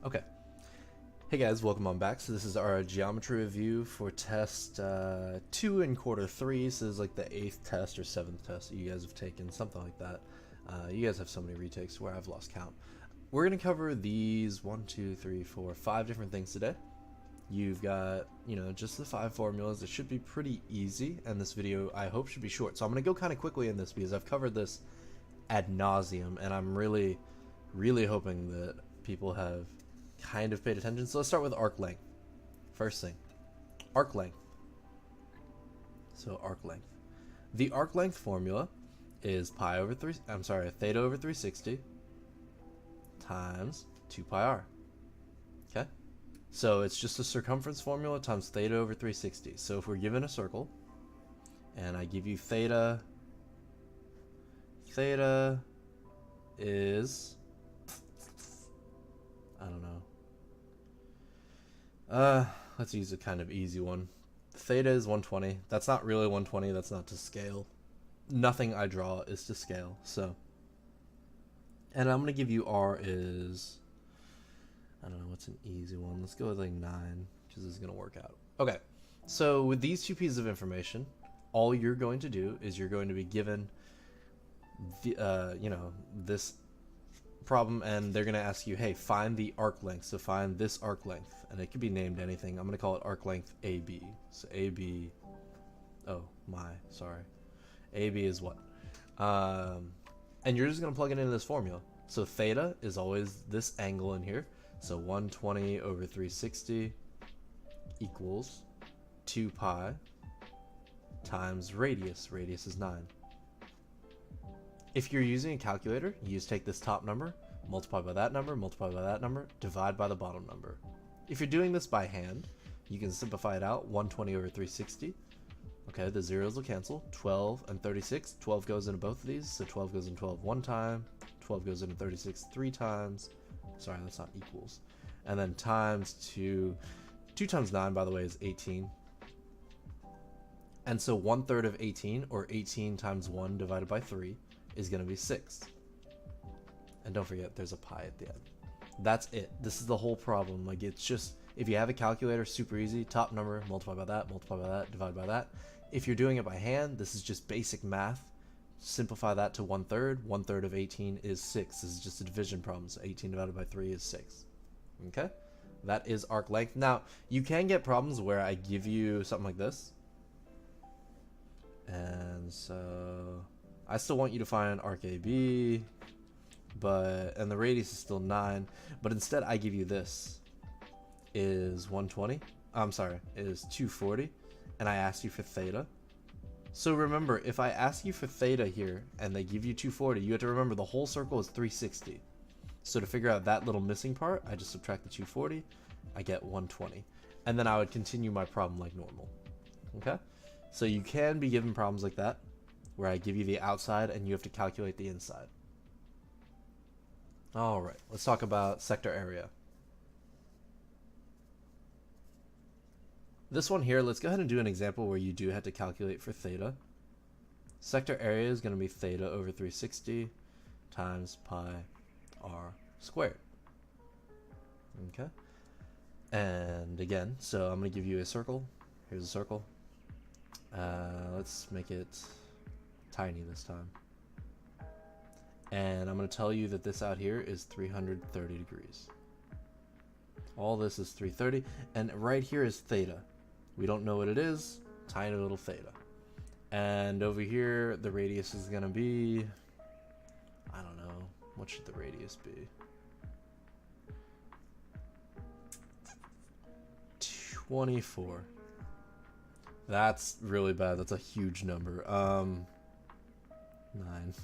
Okay. Hey guys, welcome on back. So this is our geometry review for test 2 in quarter 3. So this is like the 8th test or 7th test that you guys have taken, something like that. You guys have so many retakes where I've lost count. We're going to cover these 1, 2, 3, 4, 5 different things today. You've got, just the 5 formulas. It should be pretty easy, and this video I hope should be short. So I'm going to go kind of quickly in this because I've covered this ad nauseum, and I'm really hoping that people have kind of paid attention. So let's start with arc length. First thing, arc length. So arc length. The arc length formula is theta over 360 times 2 pi r. Okay? So it's just a circumference formula times theta over 360. So if we're given a circle and I give you theta is, I don't know. Let's use a kind of easy one. Theta is 120. That's not really 120. That's not to scale. Nothing I draw is to scale. So, and I'm gonna give you R is, I don't know, what's an easy one. Let's go with like 9 because this is gonna work out. Okay. So with these two pieces of information, all you're going to do is you're going to be given the, this problem, and they're going to ask you, hey, find the arc length. So find this arc length, and it could be named anything. I'm going to call it arc length AB. So AB, AB is what? And you're just going to plug it into this formula. So theta is always this angle in here. So 120 over 360 equals 2 pi times radius. Radius is 9. If you're using a calculator, you just take this top number, multiply by that number, multiply by that number, divide by the bottom number. If you're doing this by hand, you can simplify it out. 120 over 360. Okay, the zeros will cancel. 12 and 36. 12 goes into both of these, so 12 goes into 12 one time. 12 goes into 36 three times. Sorry, that's not equals. And then times 2. 2 times 9, by the way, is 18. And so 1/3 of 18, or 18 times 1 divided by 3, is going to be 6. And don't forget, there's a pi at the end. That's it. This is the whole problem. Like, it's just, if you have a calculator, super easy. Top number, multiply by that, divide by that. If you're doing it by hand, this is just basic math. Simplify that to 1/3. 1/3 of 18 is 6. This is just a division problem. So 18 divided by 3 is 6. Okay? That is arc length. Now, you can get problems where I give you something like this. And so I still want you to find arc AB, and the radius is still 9, but instead I give you this is 120. Is 240, and I ask you for theta. So remember, if I ask you for theta here and they give you 240, you have to remember the whole circle is 360. So to figure out that little missing part, I just subtract the 240, I get 120, and then I would continue my problem like normal. Okay? So you can be given problems like that, where I give you the outside and you have to calculate the inside. Alright, let's talk about sector area. This one here, let's go ahead and do an example where you do have to calculate for theta. Sector area is going to be theta over 360 times pi r squared. Okay? And again, so I'm going to give you a circle. Here's a circle. Let's make it tiny this time. And I'm going to tell you that this out here is 330 degrees. All this is 330, and right here is theta. We don't know what it is, tiny little theta. And over here, the radius is going to be, I don't know, what should the radius be? 24. That's really bad. That's a huge number. 9.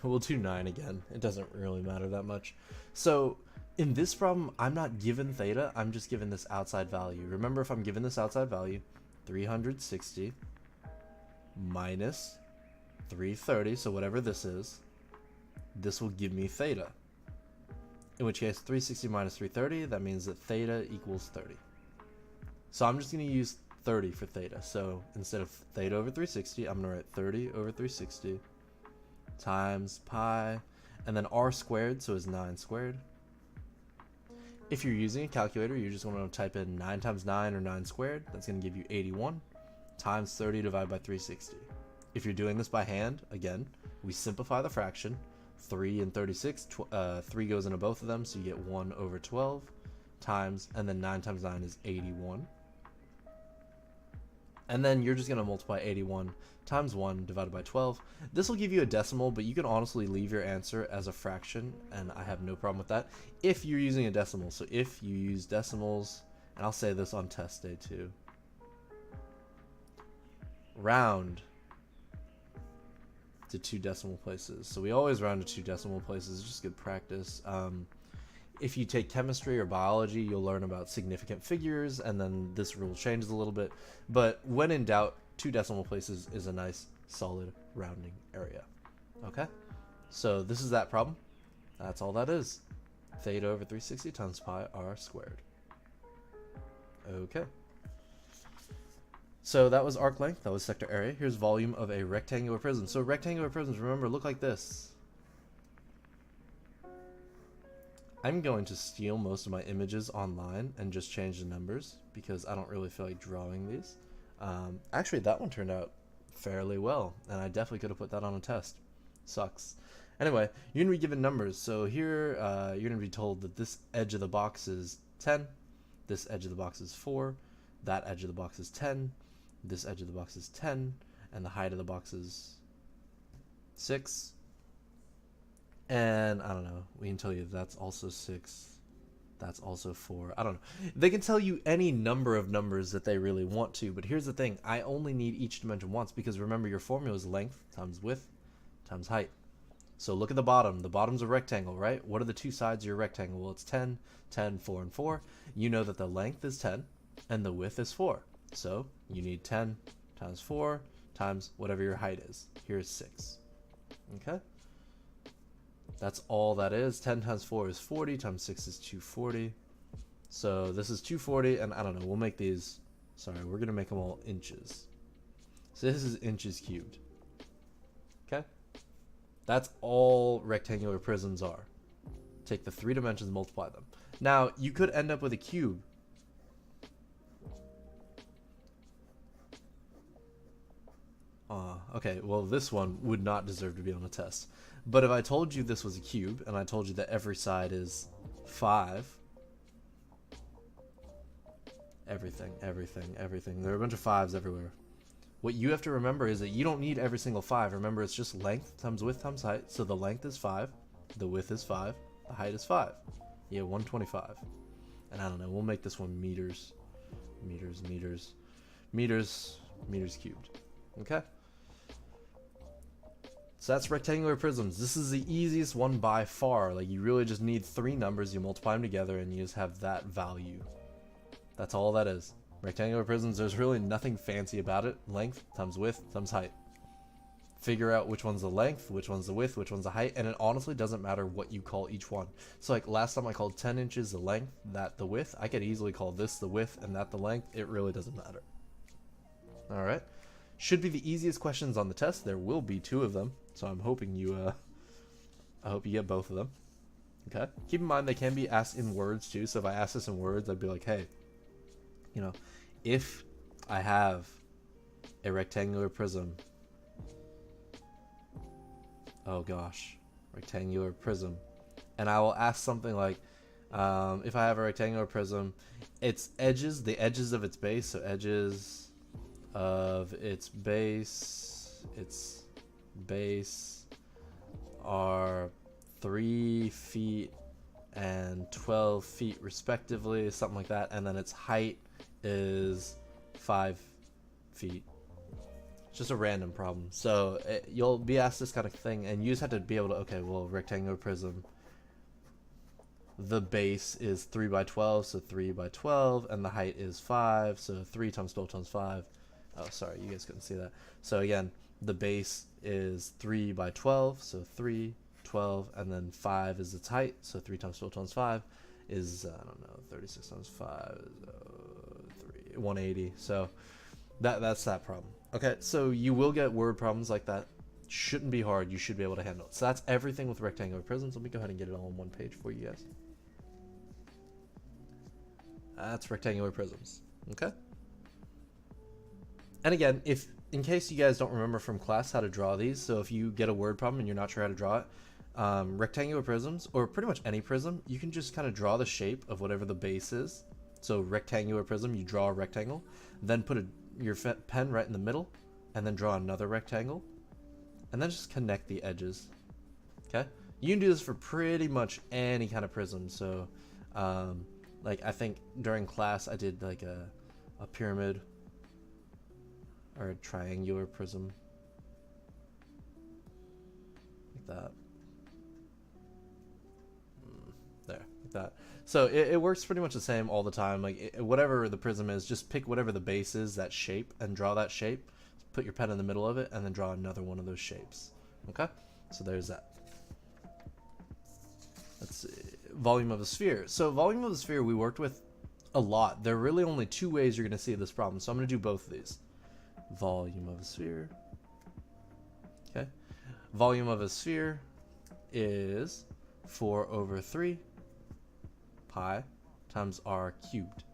We'll do 9 again. It doesn't really matter that much. So in this problem, I'm not given theta. I'm just given this outside value. Remember, if I'm given this outside value, 360 minus 330, so whatever this is, this will give me theta. In which case, 360 minus 330, that means that theta equals 30. So I'm just going to use 30 for theta. So instead of theta over 360, I'm going to write 30 over 360 times pi, and then r squared, so is 9 squared, If you're using a calculator, you're just going to type in 9 times 9 or 9 squared. That's going to give you 81 times 30 divided by 360. If you're doing this by hand, again, we simplify the fraction. 3 and 36, 3 goes into both of them, so you get 1 over 12 times, and then 9 times 9 is 81. And then you're just going to multiply 81 times 1 divided by 12. This will give you a decimal, but you can honestly leave your answer as a fraction, and I have no problem with that if you're using a decimal. So if you use decimals, and I'll say this on test day too, round to 2 decimal places. So we always round to 2 decimal places. It's just good practice. If you take chemistry or biology, you'll learn about significant figures, and then this rule changes a little bit. But when in doubt, 2 decimal places is a nice, solid rounding area. Okay? So this is that problem. That's all that is. Theta over 360 times pi r squared. Okay. So that was arc length, that was sector area. Here's volume of a rectangular prism. So rectangular prisms, remember, look like this. I'm going to steal most of my images online and just change the numbers because I don't really feel like drawing these. Actually, that one turned out fairly well, and I definitely could have put that on a test. Sucks. Anyway, you're going to be given numbers. So here, you're going to be told that this edge of the box is 10, this edge of the box is 4, that edge of the box is 10, this edge of the box is 10, and the height of the box is 6. And I don't know, we can tell you that's also 6, that's also 4, I don't know. They can tell you any number of numbers that they really want to, but here's the thing, I only need each dimension once because remember your formula is length times width times height. So look at the bottom's a rectangle, right? What are the two sides of your rectangle? Well, it's 10, 10, 4, and 4. You know that the length is 10 and the width is 4. So you need 10 times 4 times whatever your height is. Here's 6. Okay? That's all that is. 10 times 4 is 40, times 6 is 240. So this is 240, and I don't know, we'll make these, sorry, we're going to make them all inches. So this is inches cubed. Okay? That's all rectangular prisms are. Take the 3 dimensions, multiply them. Now, you could end up with a cube. Okay, well this one would not deserve to be on a test. But if I told you this was a cube, and I told you that every side is 5, everything, there are a bunch of 5s everywhere. What you have to remember is that you don't need every single 5. Remember, it's just length times width times height. So the length is 5, the width is 5, the height is 5. Yeah, 125. And I don't know, we'll make this one meters cubed. Okay? So that's rectangular prisms. This is the easiest one by far. Like, you really just need 3 numbers, you multiply them together, and you just have that value. That's all that is. Rectangular prisms, there's really nothing fancy about it. Length times width times height. Figure out which one's the length, which one's the width, which one's the height, and it honestly doesn't matter what you call each one. So like last time I called 10 inches the length, that the width. I could easily call this the width and that the length. It really doesn't matter. Alright. Should be the easiest questions on the test. There will be 2 of them. So I'm hoping you, I hope you get both of them. Okay. Keep in mind they can be asked in words too. So if I ask this in words, I'd be like, hey, you know, if I have a rectangular prism, oh gosh, rectangular prism, and I will ask something like, if I have a rectangular prism, its edges, the edges of its base, so edges of its base are 3 feet and 12 feet respectively, something like that, and then its height is 5 feet. It's just a random problem. So you'll be asked this kind of thing, and you just have to be able to, okay, well, rectangular prism, the base is 3 by 12, so 3 by 12, and the height is 5, so 3 times 12 times 5. Oh, sorry, you guys couldn't see that. So again, the base is 3 by 12, so 3, 12, and then 5 is its height, so 3 times 12 times 5 is, I don't know, 36 times 5 is 180. So that's that problem. Okay, so you will get word problems like that. Shouldn't be hard. You should be able to handle it. So that's everything with rectangular prisms. Let me go ahead and get it all on one page for you guys. That's rectangular prisms. Okay. And again, if in case you guys don't remember from class how to draw these, so if you get a word problem and you're not sure how to draw it, rectangular prisms, or pretty much any prism, you can just kind of draw the shape of whatever the base is. So rectangular prism, you draw a rectangle, then put your pen right in the middle, and then draw another rectangle, and then just connect the edges. Okay? You can do this for pretty much any kind of prism. So, like I think during class I did like a pyramid or a triangular prism, like that. There, like that. So it works pretty much the same all the time. Like whatever the prism is, just pick whatever the base is, that shape, and draw that shape. Put your pen in the middle of it, and then draw another one of those shapes. Okay? So there's that. Let's see. Volume of a sphere. So volume of a sphere we worked with a lot. There are really only two ways you're going to see this problem. So I'm going to do both of these. Volume of a sphere. Okay. Volume of a sphere is 4 over 3 pi times r cubed.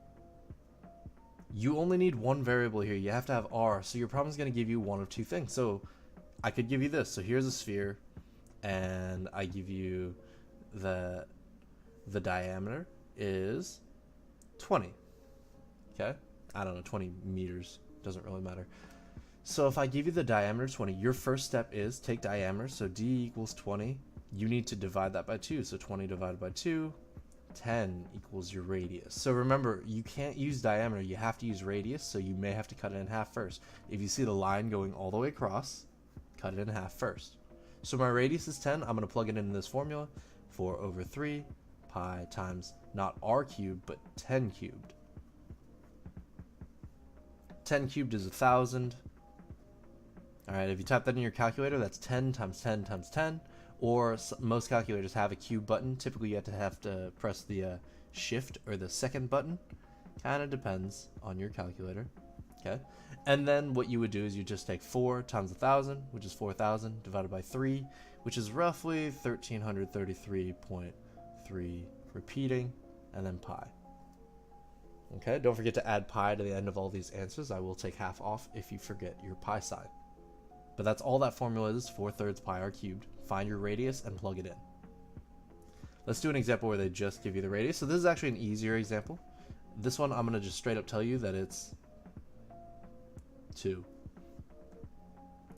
You only need one variable here. You have to have r. So your problem is going to give you one of two things. So I could give you this. So here's a sphere, and I give you the diameter is 20. Okay? I don't know, 20 meters. Doesn't really matter. So if I give you the diameter 20, your first step is take diameter. So d equals 20. You need to divide that by 2. So 20 divided by 2, 10 equals your radius. So remember, you can't use diameter. You have to use radius. So you may have to cut it in half first. If you see the line going all the way across, cut it in half first. So my radius is 10. I'm going to plug it into this formula. 4 over 3 pi times not r cubed, but 10 cubed. 10 cubed is 1,000. Alright, if you type that in your calculator, that's 10 times 10 times 10. Or most calculators have a cube button. Typically, you have to press the shift or the second button. Kind of depends on your calculator. Okay, and then what you would do is you just take 4 times 1,000, which is 4,000, divided by 3, which is roughly 1,333.3 repeating, and then pi. Okay, don't forget to add pi to the end of all these answers. I will take half off if you forget your pi sign. But that's all that formula is, 4/3 pi r cubed. Find your radius and plug it in. Let's do an example where they just give you the radius. So this is actually an easier example. This one I'm going to just straight up tell you that it's 2.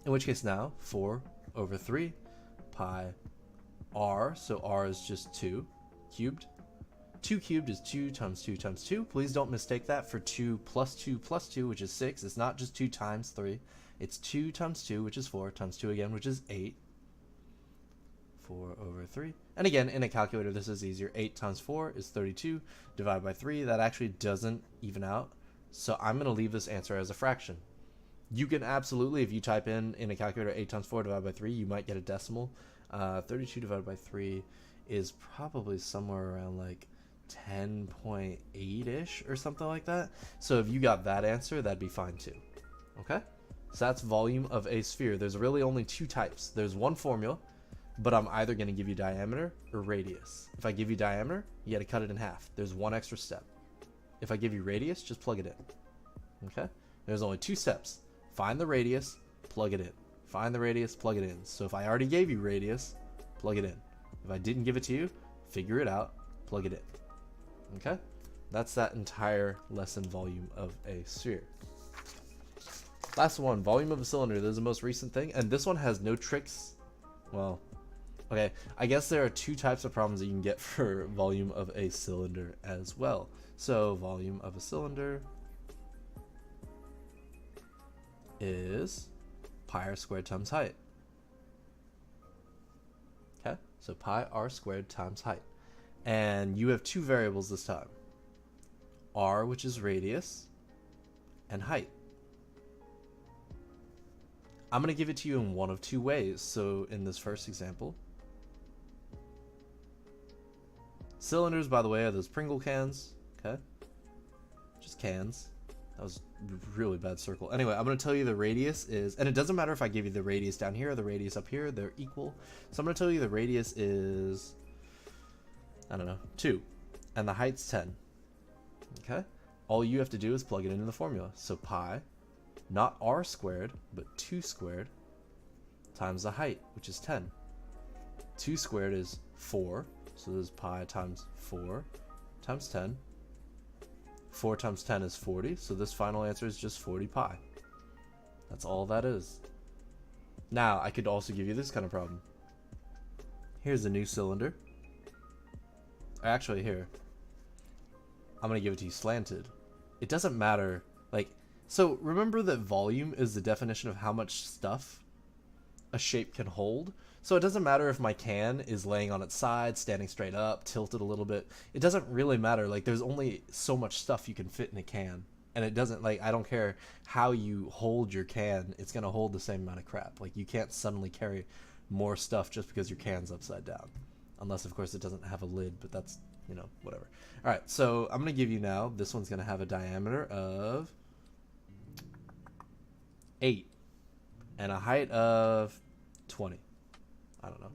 In which case now, 4 over 3 pi r, so r is just 2 cubed. 2 cubed is 2 times 2 times 2. Please don't mistake that for 2 plus 2 plus 2, which is 6. It's not just 2 times 3. It's 2 times 2, which is 4, times 2 again, which is 8. 4 over 3. And again, in a calculator, this is easier. 8 times 4 is 32. Divided by 3, that actually doesn't even out. So I'm going to leave this answer as a fraction. You can absolutely, if you type in a calculator 8 times 4 divided by 3, you might get a decimal. 32 divided by 3 is probably somewhere around like 10.8-ish or something like that. So if you got that answer, that'd be fine too. Okay? So that's volume of a sphere. There's really only two types. There's one formula, but I'm either going to give you diameter or radius. If I give you diameter, you got to cut it in half. There's one extra step. If I give you radius, just plug it in. Okay? There's only two steps. Find the radius, plug it in. Find the radius, plug it in. So if I already gave you radius, plug it in. If I didn't give it to you, figure it out, plug it in. Okay? That's that entire lesson, volume of a sphere. Last one, volume of a cylinder. This is the most recent thing, and this one has no tricks. Well, okay, I guess there are two types of problems that you can get for volume of a cylinder as well. So volume of a cylinder is pi r squared times height. Okay, so pi r squared times height. And you have two variables this time. R, which is radius, and height. I'm going to give it to you in one of two ways. So in this first example, cylinders, by the way, are those Pringle cans. Okay, just cans. That was a really bad circle. Anyway, I'm going to tell you the radius is, and it doesn't matter if I give you the radius down here or the radius up here, they're equal. So I'm going to tell you the radius is, I don't know, 2, and the height's 10. Okay? All you have to do is plug it into the formula. So pi, not r squared, but 2 squared, times the height, which is 10. 2 squared is 4, so this is pi times 4 times 10. 4 times 10 is 40, so this final answer is just 40 pi. That's all that is. Now, I could also give you this kind of problem. Here's a new cylinder. Actually, here. I'm going to give it to you slanted. It doesn't matter. Like, so remember that volume is the definition of how much stuff a shape can hold. So it doesn't matter if my can is laying on its side, standing straight up, tilted a little bit. It doesn't really matter. Like, there's only so much stuff you can fit in a can. And it doesn't, like, I don't care how you hold your can, it's going to hold the same amount of crap. Like, you can't suddenly carry more stuff just because your can's upside down. Unless, of course, it doesn't have a lid, but that's, you know, whatever. All right, so I'm going to give you now, this one's going to have a diameter of 8 and a height of 20. I don't know.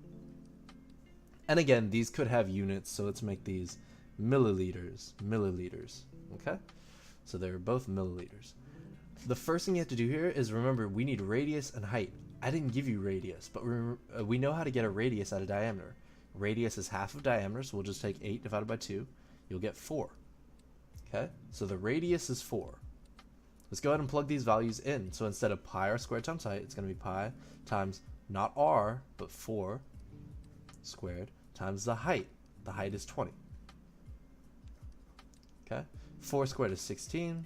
And again, these could have units, so let's make these milliliters. Okay? So they're both milliliters. The first thing you have to do here is remember we need radius and height. I didn't give you radius, but we know how to get a radius out of diameter. Radius is half of diameter, so we'll just take 8 divided by 2. You'll get 4. Okay? So the radius is 4. Let's go ahead and plug these values in. So instead of pi r squared times height, it's going to be pi times not r, but 4 squared times the height. The height is 20. Okay? 4 squared is 16.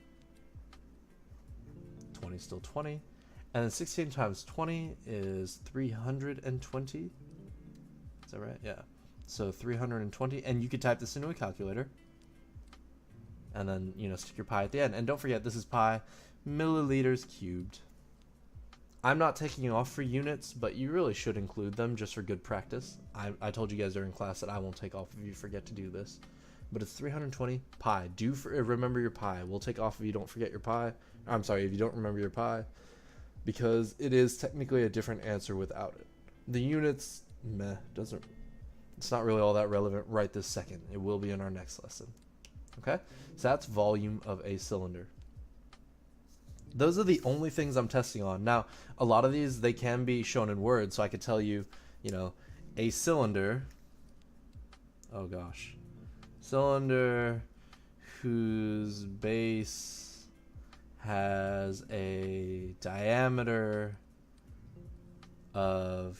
20 is still 20. And then 16 times 20 is 320. Is that right? Yeah. So 320. And you could type this into a calculator. And then, you know, stick your pi at the end. And don't forget, this is pi milliliters cubed. I'm not taking off for units, but you really should include them just for good practice. I told you guys during class that I won't take off if you forget to do this. But it's 320 pi. Remember your pi. We'll take off if you don't forget your pi. I'm sorry, if you don't remember your pi. Because it is technically a different answer without it. The units, it's not really all that relevant right this second. It will be in our next lesson. Okay? So that's volume of a cylinder. Those are the only things I'm testing on. Now, a lot of these, they can be shown in words, so I could tell you, you know, a cylinder, oh gosh, cylinder whose base has a diameter of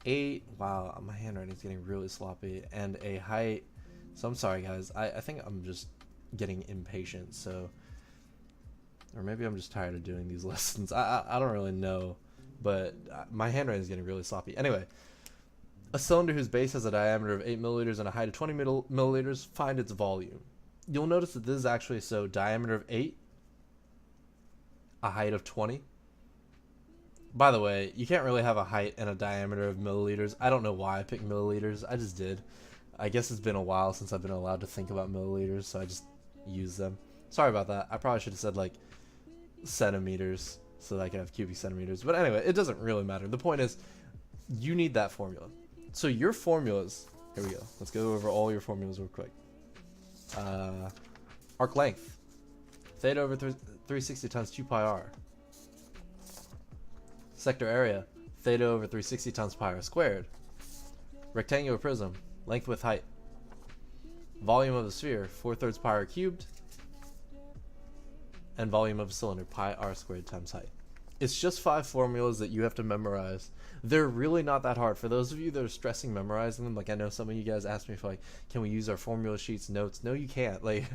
8, wow, my handwriting's getting really sloppy, and a height, so I'm sorry guys, I think I'm just getting impatient, so, or maybe I'm just tired of doing these lessons. I don't really know, but my handwriting is getting really sloppy. Anyway, a cylinder whose base has a diameter of 8 milliliters and a height of 20 milliliters, find its volume. You'll notice that this is actually, so diameter of 8, a height of 20. By the way, you can't really have a height and a diameter of milliliters. I don't know why I picked milliliters. I just did. I guess it's been a while since I've been allowed to think about milliliters, so I just use them. Sorry about that. I probably should have said like centimeters so that I can have cubic centimeters. But anyway, it doesn't really matter. The point is, you need that formula. So your formulas, here we go. Let's go over all your formulas real quick. Arc length, theta over 360 times 2 pi r. Sector area, theta over 360 times pi r squared. Rectangular prism, length with height. Volume of a sphere, 4/3 pi r cubed. And volume of a cylinder, pi r squared times height. It's just 5 formulas that you have to memorize. They're really not that hard. For those of you that are stressing memorizing them, like I know some of you guys asked me if like, can we use our formula sheets, notes? No, you can't. Like,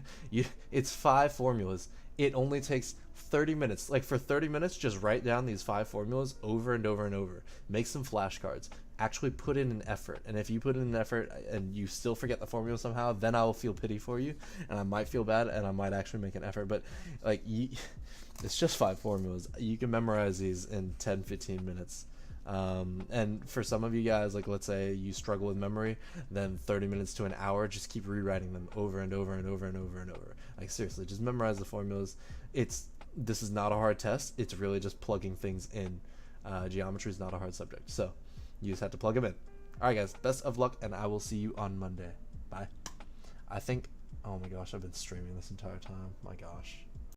it's 5 formulas. It only takes 30 minutes. Like for 30 minutes, just write down these 5 formulas over and over and over. Make some flashcards. Actually put in an effort. And if you put in an effort and you still forget the formula somehow, then I will feel pity for you. And I might feel bad and I might actually make an effort. But like, it's just 5 formulas. You can memorize these in 10, 15 minutes. And for some of you guys, like let's say you struggle with memory, then 30 minutes to an hour, just keep rewriting them over and over and over and over and over. Like seriously, just memorize the formulas. This is not a hard test. It's really just plugging things in. Geometry is not a hard subject. So you just have to plug them in. Alright guys, best of luck and I will see you on Monday. Bye. I think Oh my gosh, I've been streaming this entire time. My gosh.